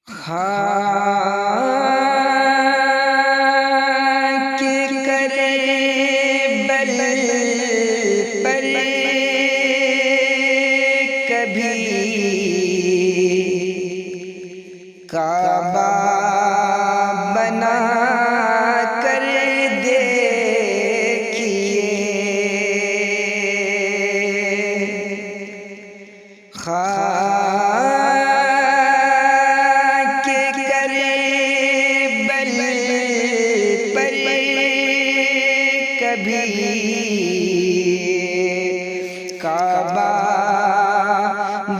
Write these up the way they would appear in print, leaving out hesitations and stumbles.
خاک کربل پر کبھی کعبہ بنا کر دیکھیے، خاک کربل پر کبھی کعبہ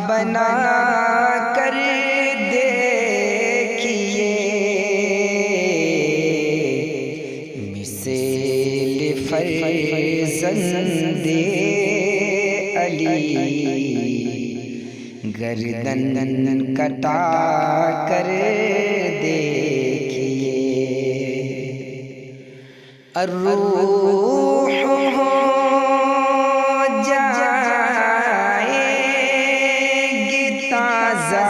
بنا کر دیکھیے، مثل فرزند علی گردن کٹا کر دیکھیے، الروح ہو جائے گی تازہ،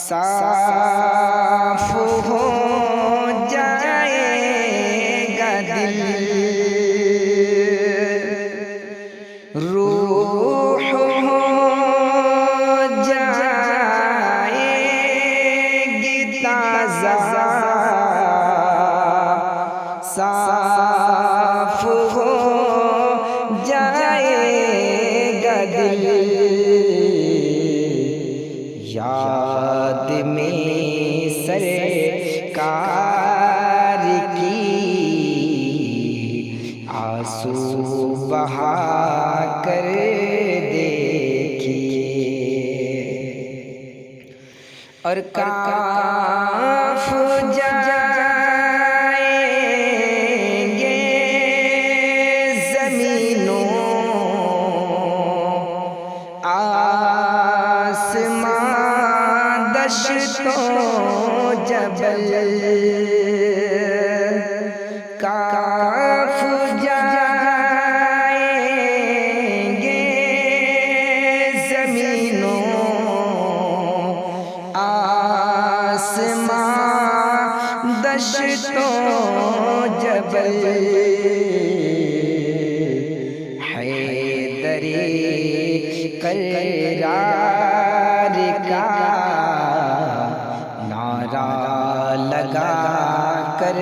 صاف ہو جائے گا دل، روح ہو جائے گی تازہ، صاف ہو جائے گا دل، یاد میں سرکار کی آنسو بہا کر دیکھیے، اور کانپ جائیں گے زمینوں آسمان دشتوں جبل، کانپ جائیں گے زمینوں آسمان دشتوں جبل، حیدری قرار کا نعرہ لگا کر